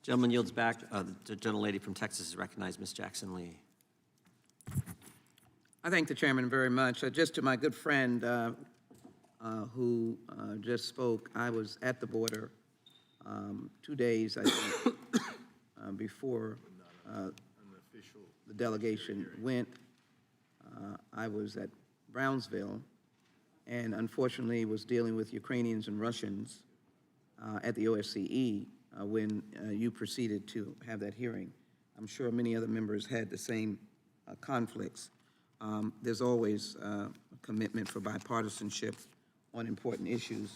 Gentleman yields back. The gentlelady from Texas is recognized, Ms. Jackson Lee. I thank the chairman very much. Just to my good friend who just spoke, I was at the border 2 days, I think, before the delegation went. I was at Brownsville and unfortunately was dealing with Ukrainians and Russians at the OSCE when you proceeded to have that hearing. I'm sure many other members had the same conflicts. There's always a commitment for bipartisanship on important issues,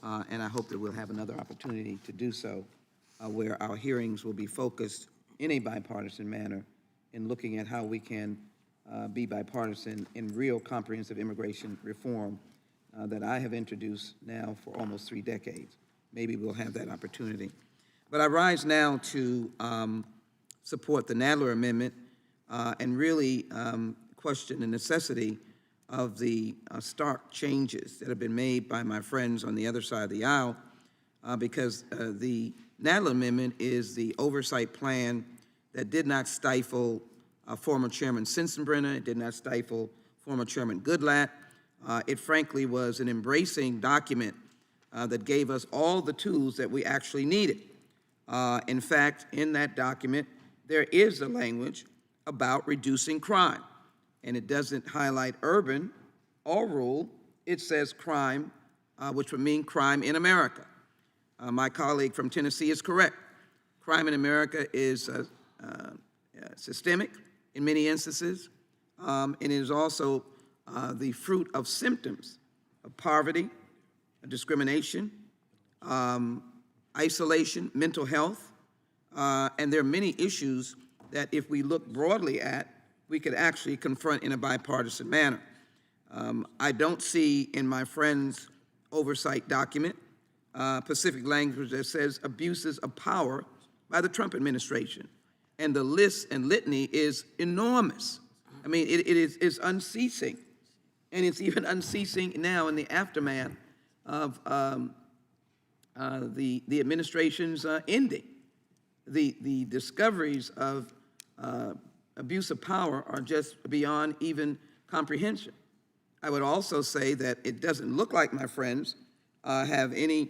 and I hope that we'll have another opportunity to do so, where our hearings will be focused in a bipartisan manner in looking at how we can be bipartisan in real comprehensive immigration reform that I have introduced now for almost 3 decades. Maybe we'll have that opportunity. But I rise now to support the Nadler amendment and really question the necessity of the stark changes that have been made by my friends on the other side of the aisle, because the Nadler amendment is the oversight plan that did not stifle former Chairman Sensenbrenner. It did not stifle former Chairman Goodlatte. It frankly was an embracing document that gave us all the tools that we actually needed. In fact, in that document, there is a language about reducing crime. And it doesn't highlight urban or rural. It says crime, which would mean crime in America. My colleague from Tennessee is correct. Crime in America is systemic in many instances, and it is also the fruit of symptoms of poverty, discrimination, isolation, mental health, and there are many issues that if we look broadly at, we could actually confront in a bipartisan manner. I don't see in my friend's oversight document specific language that says abuses of power by the Trump administration. And the list and litany is enormous. I mean, it is unceasing. And it's even unceasing now in the aftermath of the administration's ending. The discoveries of abuse of power are just beyond even comprehension. I would also say that it doesn't look like my friends have any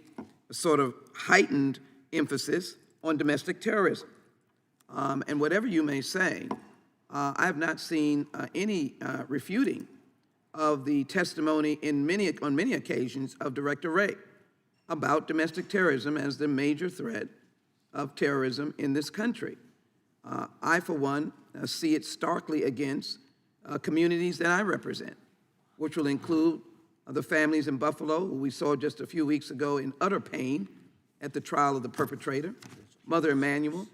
sort of heightened emphasis on domestic terrorism. And whatever you may say, I have not seen any refuting of the testimony on many occasions of Director Wray about domestic terrorism as the major threat of terrorism in this country. I, for one, see it starkly against communities that I represent, which will include the families in Buffalo, who we saw just a few weeks ago in utter pain at the trial of the perpetrator, Mother Emanuel,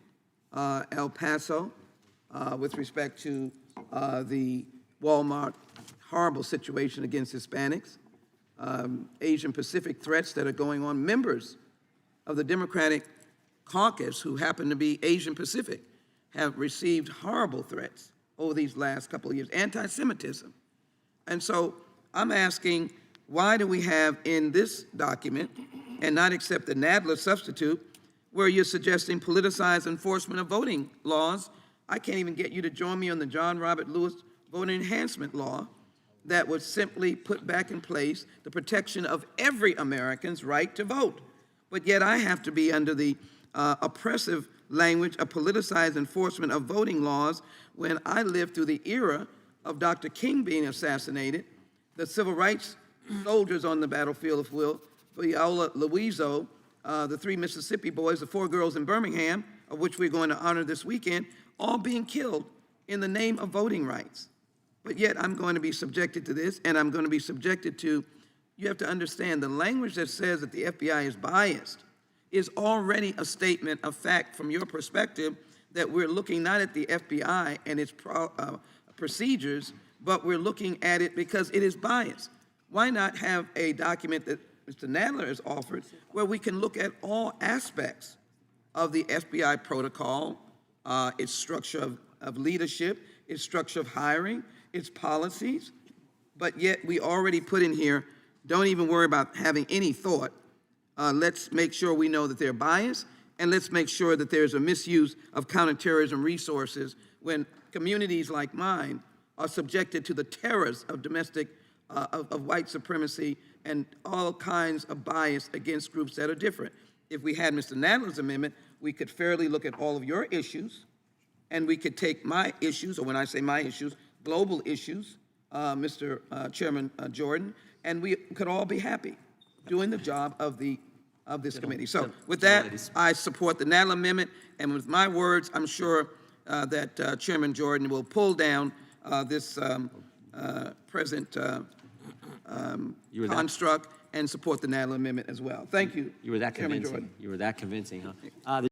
El Paso, with respect to the Walmart horrible situation against Hispanics, Asian Pacific threats that are going on. Members of the Democratic caucus who happen to be Asian Pacific have received horrible threats over these last couple of years, anti-Semitism. And so I'm asking, why do we have in this document and not accept the Nadler substitute where you're suggesting politicized enforcement of voting laws? I can't even get you to join me on the John Robert Lewis voting enhancement law that would simply put back in place the protection of every American's right to vote. But yet I have to be under the oppressive language of politicized enforcement of voting laws when I lived through the era of Dr. King being assassinated, the civil rights soldiers on the battlefield, if you will, Viola Luiso, the 3 Mississippi boys, the 4 girls in Birmingham, of which we're going to honor this weekend, all being killed in the name of voting rights. But yet I'm going to be subjected to this, and I'm going to be subjected to, you have to understand, the language that says that the FBI is biased is already a statement of fact from your perspective that we're looking not at the FBI and its procedures, but we're looking at it because it is biased. Why not have a document that Mr. Nadler has offered where we can look at all aspects of the FBI protocol, its structure of leadership, its structure of hiring, its policies, but yet we already put in here, don't even worry about having any thought. Let's make sure we know that they're biased and let's make sure that there's a misuse of counterterrorism resources when communities like mine are subjected to the terrors of domestic, of white supremacy and all kinds of bias against groups that are different. If we had Mr. Nadler's amendment, we could fairly look at all of your issues, and we could take my issues, or when I say my issues, global issues, Mr. Chairman Jordan, and we could all be happy doing the job of this committee. So with that, I support the Nadler amendment, and with my words, I'm sure that Chairman Jordan will pull down this present construct and support the Nadler amendment as well. Thank you. You were that Chairman convincing. Jordan. You were that convincing, huh?